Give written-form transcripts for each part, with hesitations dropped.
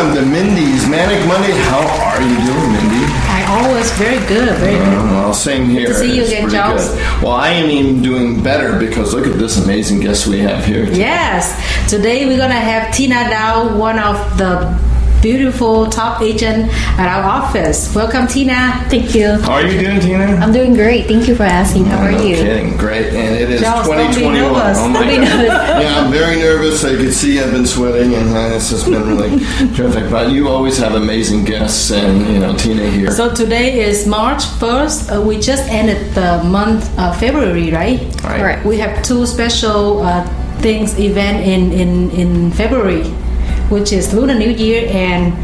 welcome to Mindy's Manic Monday. How are you doing, Mindy? I always very good, very good. Well, same here. Good to see you It's again, pretty Charles. good. Well, I am even doing better because look at this amazing guest we have here. Yes, today we're gonna have Tina Dow, one of the beautiful top agent at our office. Welcome, Tina. Thank you. How are you doing, Tina? I'm doing great. Thank you for asking. How are No you? kidding. Great. And it is Charles, don't be 2021. nervous. Oh my Don't be God. nervous. Yeah, I'm very nervous. I could see I've been sweating, and this has been really terrific. But you always have amazing guests, and Tina here. So today is March 1st. We just ended the month of February, right? Right. Correct. We have two special event in February, which is Lunar New Year and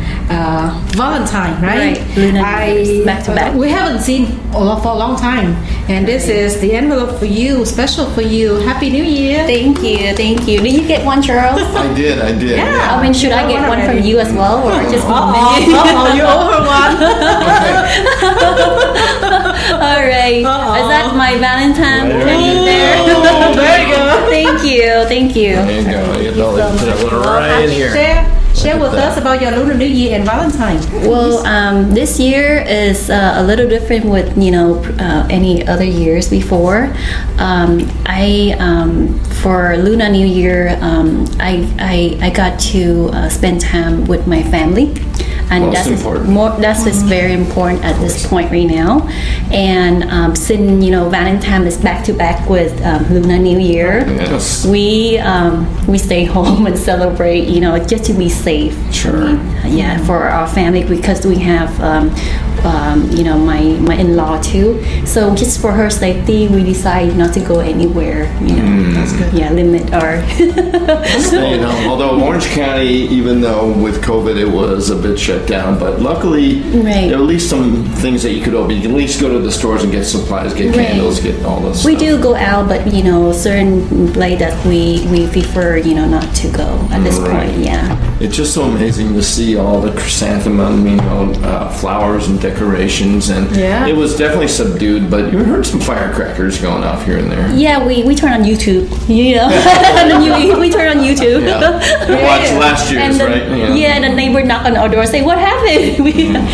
Valentine, right? Right. Lunar New Year's, back to back. We haven't seen for a long time, and this is the envelope for you, special for you. Happy New Year! Thank you. Thank you. Did you get one, Charles? I did. Yeah. I mean, should I get one from you as well, or just from me? Oh, you over one. All right. Is that my Valentine present there? Oh, very good. Thank you. Thank you. There you go. You so put that one right here. Share with that. us about your Lunar New Year and Valentine. Well, this year is a little different with any other years before. For Lunar New Year, I got to spend time with my family, and Most important. That's is very important at this point right now. And since Valentine is back to back with Lunar New Year, Yes. we stay home and celebrate. Just to be safe. Sure. Yeah, for our family, because we have my in-law too. So just for her safety, we decided not to go anywhere. That's good. Yeah, limit our. Although Orange County, even though with COVID it was a bit shut down, but luckily Right. there are at least some things that you could open. You can at least go to the stores and get supplies, get Right. candles, get all this We stuff. do go out, but certain place that we prefer not to go at this Right. point. Yeah. It's just so amazing to see all the chrysanthemum, flowers and decorations, and Yeah. it was definitely subdued. But you heard some firecrackers going off here and there. Yeah, we turn on YouTube. We turn on YouTube. Yeah. We watched last year's, And the, right? Yeah, the neighbor knock on our door, say, "What happened?"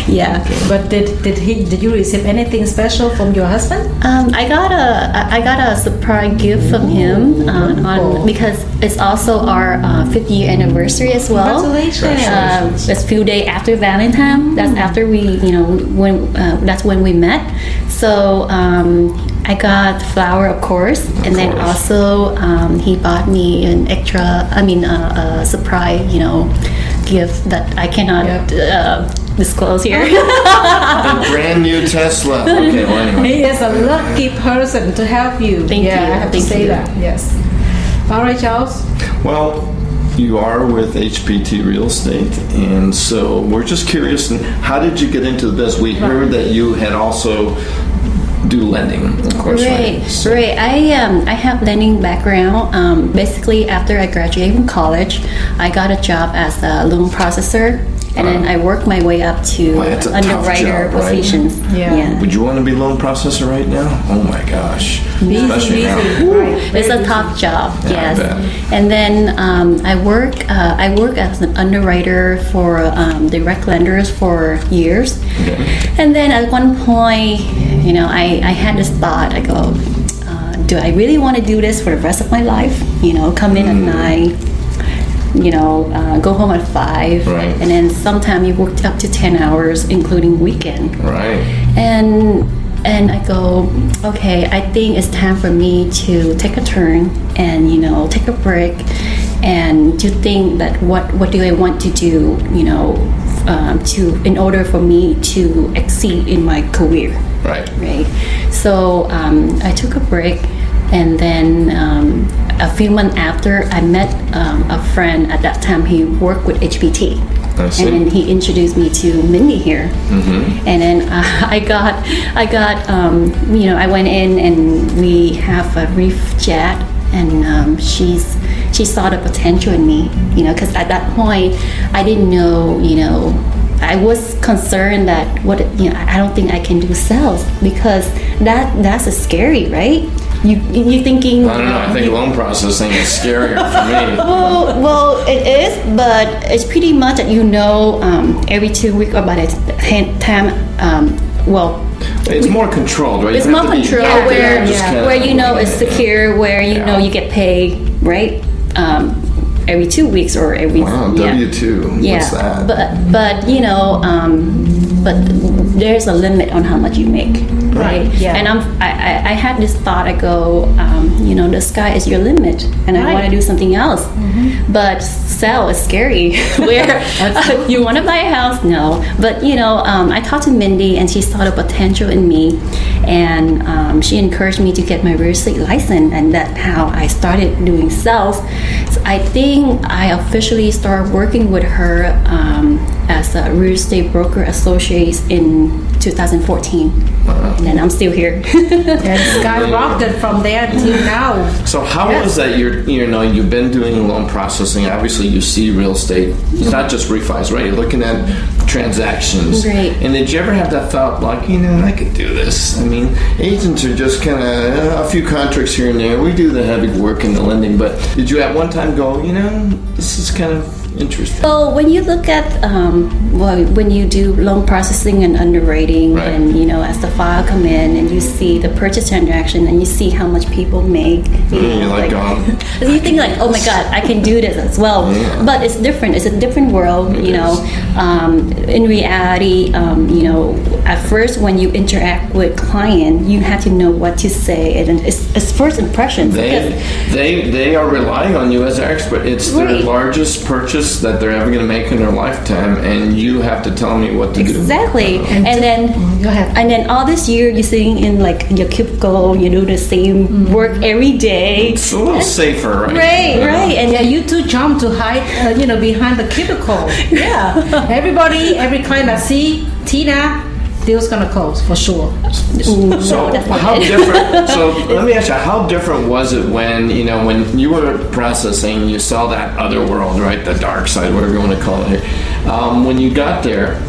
Yeah. But did you receive anything special from your husband? I got a surprise gift from him because it's also our 5th year anniversary as well. Congratulations. It's a few days after Valentine. That's after that's when we met. So I got flower, of course, and then also he bought me an a surprise, gift that I cannot disclose here. A brand new Tesla. Okay, well anyway. He is a lucky person to help you. Thank you. I have to Thank say you. that. Yes. All right, Charles. Well, you are with HPT Real Estate, and so we're just curious, how did you get into this? We heard that you had also do lending, of course, right? Right. I have lending background. Basically, after I graduated from college, I got a job as a loan processor, and then I worked my way up to Boy, that's a tough underwriter job, right? positions. Yeah. Would you want to be loan processor right now? Oh my gosh. Especially now. Right. It's a tough job, Yeah, I yes. bet. And then I work as an underwriter for direct lenders for years. Okay. And then at one point, I had this thought. I go, do I really want to do this for the rest of my life? Come in at 9, go home at 5, Right. and then sometime you worked up to 10 hours, including weekend. Right. And I go, okay, I think it's time for me to take a turn and take a break and to think that what do I want to do, in order for me to exceed in my career. Right. Right. So I took a break, and then a few months after, I met a friend. At that time, he worked with HPT. I see. And then he introduced me to Mindy here. Mm-hmm. And then I went in and we have a brief chat, and she saw the potential in me, because at that point I didn't know, I was concerned that I don't think I can do sales, because that's scary, right? you're thinking. I don't know. I think loan processing is scarier for me. Well, it is, but it's pretty much that every 2 weeks or by the time. It's more controlled, right? It's You have more to be controlled out there where just kind of where it's secure, where you get paid, right? Every 2 weeks or every W-2. Yeah, What's that? but but there's a limit on how much you make, right? Yeah. And I had this thought. I go, the sky is your limit, and I want to do something else. But sell is scary. Where you want to buy a house? No. But I talked to Mindy, and she saw the potential in me, and she encouraged me to get my real estate license, and that's how I started doing sales. So I think I officially started working with her as a real estate broker associate in 2014, and then I'm still here. And skyrocketed from there till now. So how is that you've been doing loan processing? Obviously, you see real estate. It's not just refis, right? You're looking at transactions. Right. And did you ever have that thought, like, I could do this? I mean, agents are just kind of a few contracts here and there. We do the heavy work in the lending, but did you at one time go, this is kind of interesting? Well, when you look at when you do loan processing and underwriting, right. and as the file come in and you see the purchase transaction and you see how much people make, you think like, oh my God, I can do this as well. Yeah. But it's different. It's a different world. In reality, at first when you interact with client, you have to know what to say, and it's first impressions. They are relying on you as an expert. It's their largest purchase that they're ever going to make in their lifetime, and you have to tell me what to do. Exactly. And then go ahead. And then all this year you're sitting in like your cubicle, you do the same work every day. It's a little safer, right? Right. And you too jump to hide, behind the cubicle. Yeah. Every client I see, Tina, deal's gonna close for sure. So how different? So let me ask you, how different was it when you were processing, you saw that other world, right? The dark side, whatever you want to call it here. When you got there,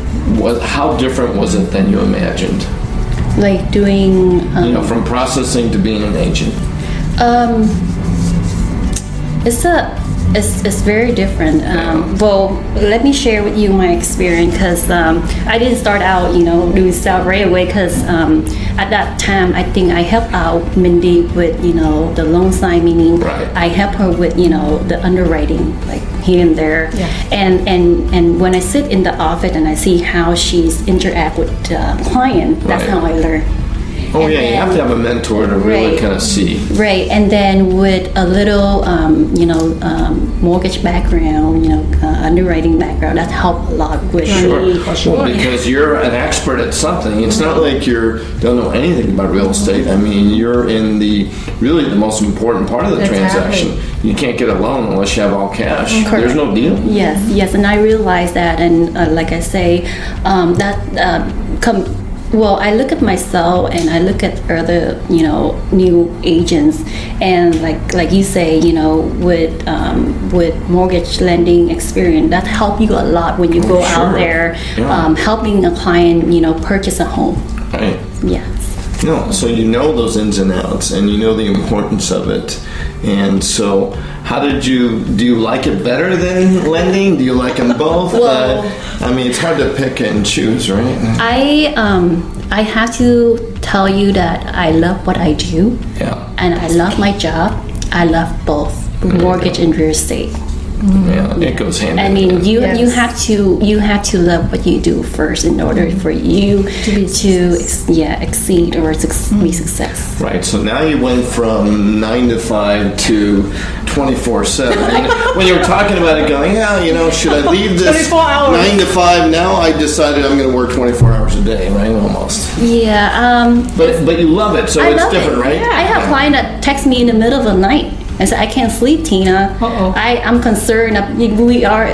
how different was it than you imagined? Like doing, from processing to being an agent. It's very different. Well, let me share with you my experience, because I didn't start out, doing sales right away, because at that time I think I helped out Mindy with, the loan sign, meaning right. I helped her with, the underwriting, like here and there. Yeah. And when I sit in the office and I see how she's interact with the client, that's right. how I learn. Oh, and you have to have a mentor to really kind of see. Right, and then with a little, mortgage background, underwriting background, that helped a lot with me. Sure. Well, because you're an expert at something. It's not like you don't know anything about real estate. I mean, you're in the most important part of the transaction. You can't get a loan unless you have all cash. Correct. There's no deal. Yes, and I realized that, and like I say, well, I look at myself and I look at other, new agents, and like you say, with mortgage lending experience, that help you a lot when you go out there, helping a client, purchase a home. Right. Yes. No, so you know those ins and outs, and you know the importance of it. And so, do you like it better than lending? Do you like them both? Well, it's hard to pick and choose, right? I have to tell you that I love what I do. Yeah. And I love my job. I love both mortgage and real estate. Yeah, it goes hand in hand. You have to love what you do first in order for you to exceed or be success. Right. So now you went from 9 to 5 to 24/7. When you were talking about it, going, should I leave this 9 to 5? Now I decided I'm going to work 24 hours a day, right? Almost. Yeah. But you love it, so it's different, right? I have a client that texts me in the middle of the night and said, I can't sleep, Tina. I'm concerned. We are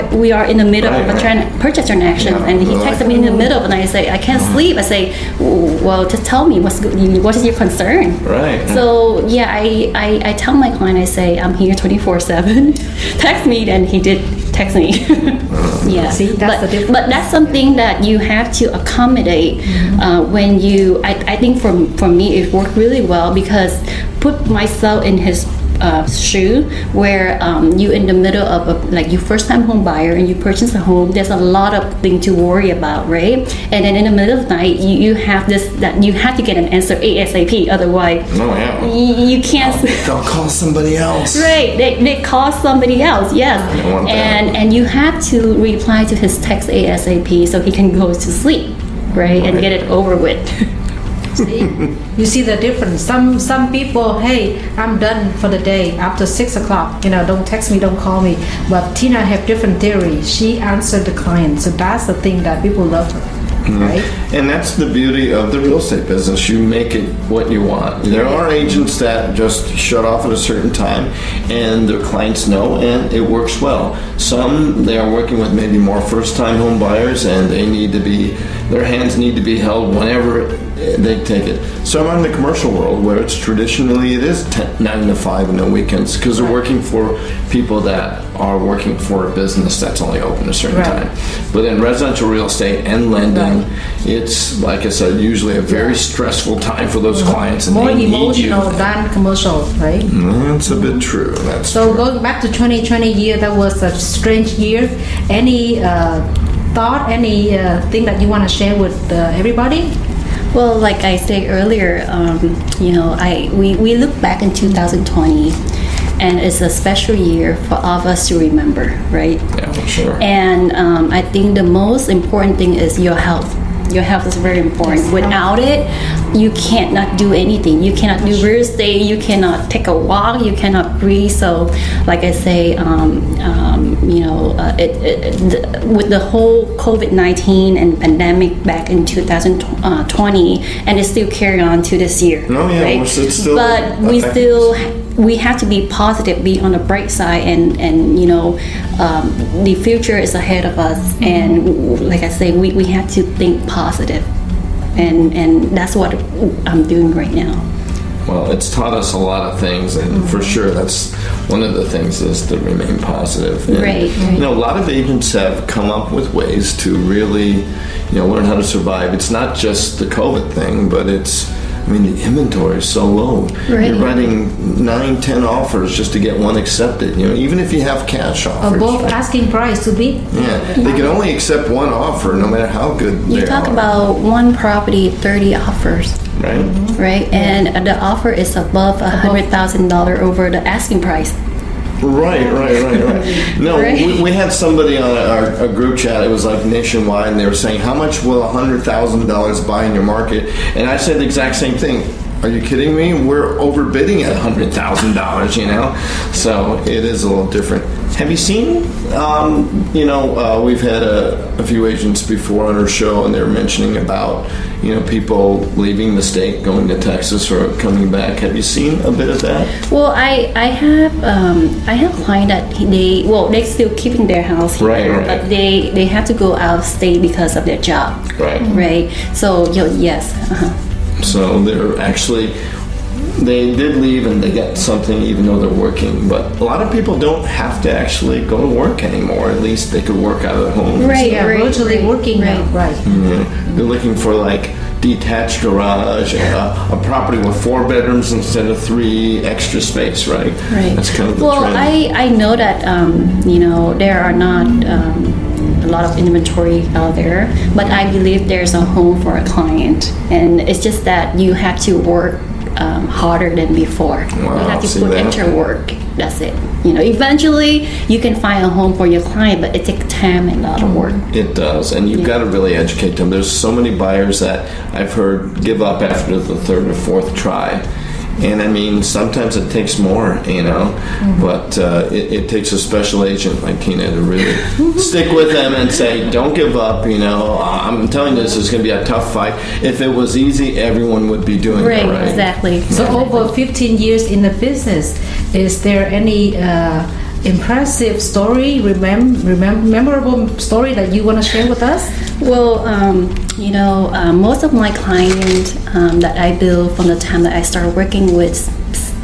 in the middle of a purchase transaction, and he texted me in the middle of the night and say, I can't sleep. I say, well, just tell me what is your concern. Right. So I tell my client, I say, I'm here 24/7. Text me, and he did text me. Yeah. See, that's the difference. But that's something that you have to accommodate when you. I think for me it worked really well because put myself in his shoe where you in the middle of like you first time home buyer and you purchase a home. There's a lot of things to worry about, right? And then in the middle of the night you have this that you have to get an answer ASAP. Otherwise, you can't. They'll call somebody else. Right, they call somebody else. Yes, and you have to reply to his text ASAP so he can go to sleep, right, and get it over with. See? You see the difference. Some people, hey, I'm done for the day after 6 o'clock. Don't text me, don't call me. But Tina have different theory. She answered the client, so that's the thing that people love her. Right? And that's the beauty of the real estate business. You make it what you want. There are agents that just shut off at a certain time and their clients know and it works well. Some, they are working with maybe more first-time home buyers and their hands need to be held whenever they take it. Some are in the commercial world where it is 9 to 5 and no weekends because they're working for people that are working for a business that's only open a certain time. But in residential real estate and lending, it's, like I said, usually a very stressful time for those clients. And more they emotional need you. than commercial, right? That's a bit true. That's so true. Going back to 2020 year, that was a strange year. Any thought, thing that you want to share with everybody? Well, like I said earlier, we look back in 2020, and it's a special year for all of us to remember, right? Yeah, for sure. And I think the most important thing is your health. Your health is very important. Yes. Without it, you cannot do anything. You cannot do real estate. You cannot take a walk. You cannot breathe. So, like I say, with the whole COVID-19 and pandemic back in 2020, and it's still carrying on to this year. Oh yeah, right? it's still. But we have to be positive, be on the bright side, and the future is ahead of us. And like I say, we have to think positive, and that's what I'm doing right now. Well, it's taught us a lot of things, and for sure, that's one of the things is to remain positive. And, right. A lot of agents have come up with ways to really, learn how to survive. It's not just the COVID thing, but the inventory is so low. Right. You're writing 9-10 offers just to get one accepted. Even if you have cash offers. Above asking price to be. Yeah, they can only accept one offer, no matter how good they are. You talk about one property, 30 offers. Right. Mm-hmm. Right, and the offer is above $100,000 over the asking price. Right. No, Right. we had somebody on our group chat. It was like nationwide, and they were saying, "How much will $100,000 buy in your market?" And I said the exact same thing. Are you kidding me? We're overbidding at $100,000. So it is a little different. Have you seen? We've had a few agents before on our show, and they were mentioning about people leaving the state, going to Texas, or coming back. Have you seen a bit of that? Well, I have a client that they're still keeping their house here, Right. but they have to go out of state because of their job. Right. So yes. So they did leave and they got something even though they're working. But a lot of people don't have to actually go to work anymore. At least they could work out of home. Right. Yeah, virtually working now. Right. Yeah. They're looking for like detached garage, a property with 4 bedrooms instead of 3, extra space, right? Right. That's kind of the well, trend. I know that there are not a lot of inventory out there, but I believe there's a home for a client, and it's just that you have to work harder than before. Wow, you have to see put that? extra work. That's it. Eventually you can find a home for your client, but it takes time and a lot of work. It does, and you've got to really educate them. There's so many buyers that I've heard give up after the 3rd or 4th try. And sometimes it takes more, but it takes a special agent like Tina to really stick with them and say, don't give up, I'm telling you, this is going to be a tough fight. If it was easy, everyone would be doing it, right? Exactly. So over 15 years in the business, is there any impressive story, memorable story that you want to share with us? Well, most of my clients that I build from the time that I started working with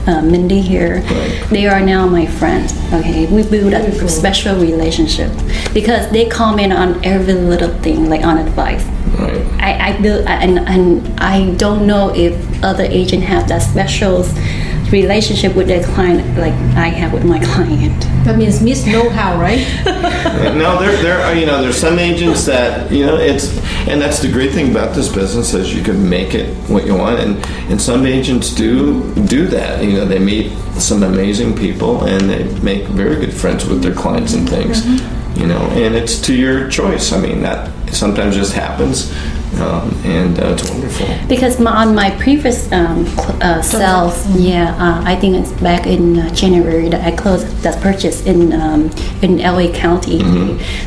Mindy here, they are now my friends. Okay, we build a special relationship because they comment on every little thing, like on advice. Right. I build, and I don't know if other agents have that special relationship with their client like I have with my client. That means Miss Know How, right? No, there are, there's some agents that, and that's the great thing about this business is you can make it what you want, and some agents do that. They meet some amazing people and they make very good friends with their clients and things. And it's to your choice. I mean, that sometimes just happens. And it's wonderful. Because on my previous sales, I think it's back in January that I closed that purchase in LA County.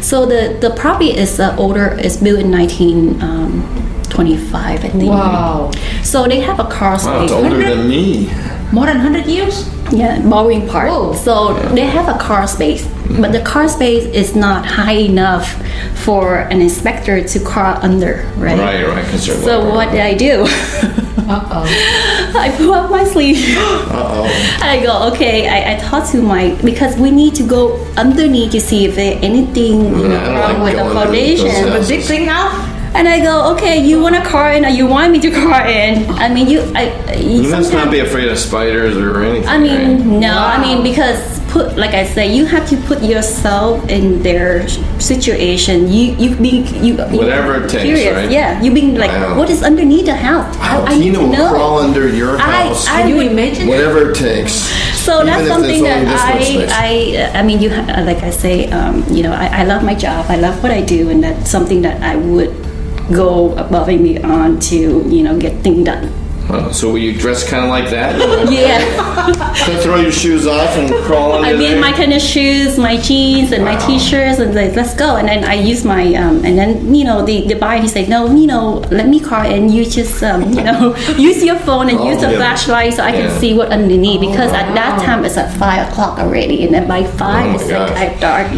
So the property is older. It's built in 1925, I think. Wow. So they have a car space. Wow, it's older than me. More than 100 years? Yeah, borrowing part. Whoa. So they have a car space, but the car space is not high enough for an inspector to crawl under, right? Right. So what did I do? I pull up my sleeve. I go, okay. I talked to because we need to go underneath to see if there's anything wrong with the foundation. The big thing out? And I go, okay, you want to car in or you want me to car in? I mean, you must not be afraid of spiders or anything. I mean, right? no. Wow. I mean, because like I say, you have to put yourself in their situation. You Whatever it takes, curious. right? Yeah, you being like, Wow. what is underneath the house? I need Tina to will know. crawl under your house. Can you imagine? Whatever it takes. So Even that's if something there's only that this much space. I mean, like I say, I love my job. I love what I do, and that's something that I would go above and beyond to get things done. So will you dress kind of like that? Yeah. So throw your shoes off and crawl under I mean, there? my tennis shoes, my jeans, and my t-shirts, and like, let's go. And then I use my, and then the buyer he said, no, let me call and you just use your phone and use the flashlight so I can see what underneath because at that time it's at 5 o'clock already, and then by 5 it's like dark,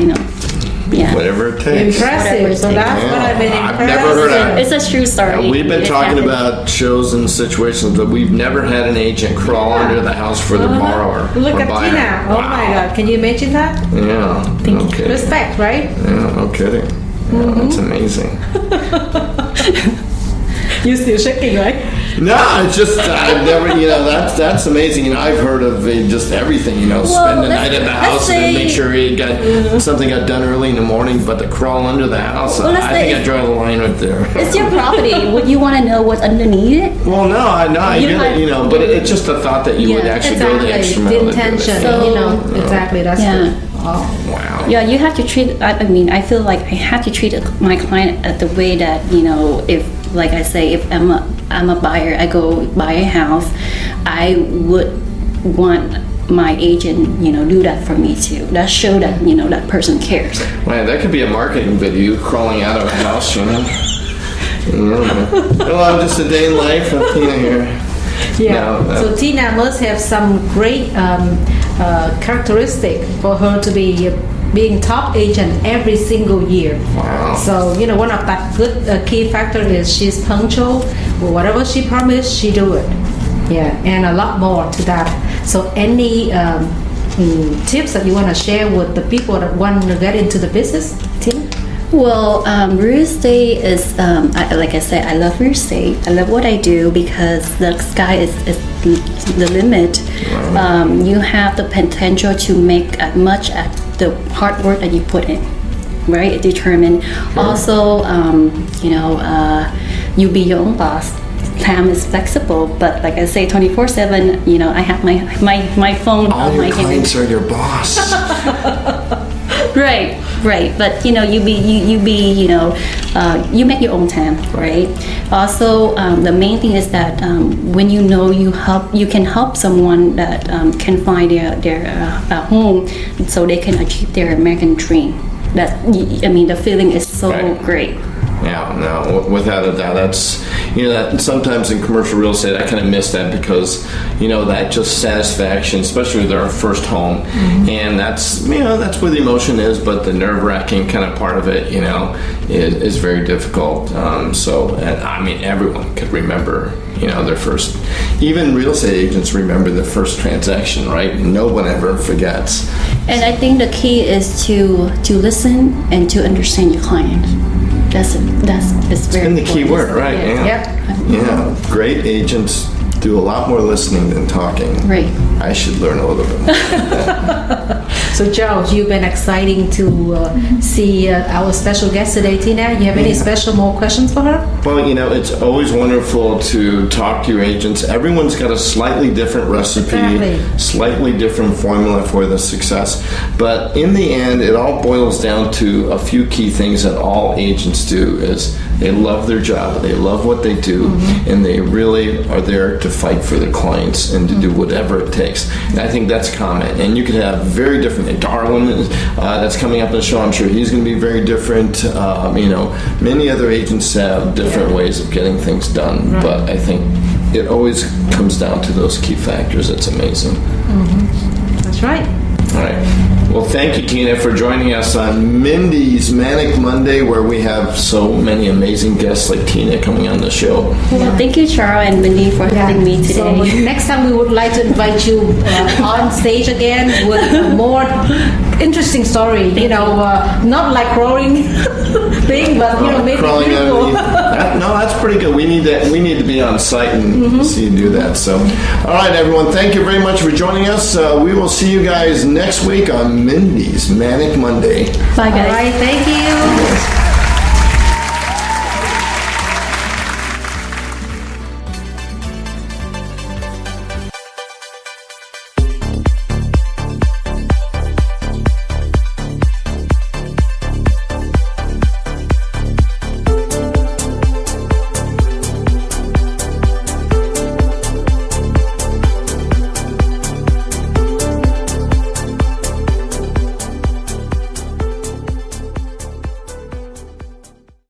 Yeah. Whatever it takes. Impressive. So that's what I've been I've impressed. never heard of It's a true story. We've been It talking happened. about shows and situations, but we've never had an agent crawl under the house for the borrower. Look or at buyer. Tina. Oh my God. Can you imagine that? Yeah. Thank you. Okay. Respect, right? Yeah, no kidding. Yeah, that's amazing. You're still shaking, right? No, it's just I've never, that's amazing. I've heard of just everything. Spend the night at the house and then make sure something got done early in the morning. But to crawl under the house, Well, let's I say think I draw the line right there. It's your property. Would you want to know what's underneath it? Well, no, I You get had- it, but it's just a thought that you would Yeah, actually go the extra The mile. to do it. intention, So- exactly. That's Yeah. good. Oh. Wow. Yeah, you have to treat. I mean, I feel like I have to treat my client at the way that if, like I say, if I'm a buyer, I go buy a house, I would want my agent, do that for me too. That show that that person cares. Man, that could be a marketing video, you crawling out of a house, Hello, just a day in life with Tina here. Yeah. No, So Tina must have some great characteristic for her to be being top agent every single year. Wow. So one of that good key factor is she's punctual. Whatever she promised, she do it. Yeah, and a lot more to that. So any tips that you want to share with the people that want to get into the business, Tina? Well, real estate is, like I said, I love real estate. I love what I do because the sky is the limit. You have the potential to make as much as the hard work that you put in, right? It determine. Also, you be your own boss. Time is flexible, but like I say, 24/7. I have my phone All on your my hand. clients are your boss. Right. But you make your own time, right? Also, the main thing is that when you can help someone that can find their home, so they can achieve their American dream. The feeling is so great. Yeah, no, without a doubt, that's, that sometimes in commercial real estate, I kind of miss that because, that just satisfaction, especially with our first home, and that's where the emotion is, but the nerve-wracking kind of part of it, is very difficult. And I mean, everyone could remember, their first, even real estate agents remember their first transaction, right? No one ever forgets. And I think the key is to listen and to understand your client. That's very And the key important. word, right? Yeah. Yeah. Yeah. Great agents do a lot more listening than talking. Right. I should learn a little bit more. So Charles, you've been exciting to see our special guest today, Tina. You have any special more questions for her? Well, it's always wonderful to talk to your agents. Everyone's got a slightly different recipe, Exactly. slightly different formula for the success. But in the end, it all boils down to a few key things that all agents do is they love their job, they love what they do, and they really are there to fight for their clients and to do whatever it takes. And I think that's common. And you could have very different, Darwin that's coming up in the show, I'm sure he's going to be very different. Many other agents have different ways of getting things done, but I think it always comes down to those key factors. It's amazing. That's right. All right. Well, thank you, Tina, for joining us on Mindy's Manic Monday, where we have so many amazing guests like Tina coming on the show. Well, thank you, Charles and Mindy, for having me today. So next time we would like to invite you on stage again with a more interesting story. Not like crawling thing, but maybe Crawling beautiful. underneath. No, that's pretty good. We need to be on site and see you do that. So, all right, everyone, thank you very much for joining us. We will see you guys next week on Mindy's Manic Monday. Bye, guys. All right, thank you.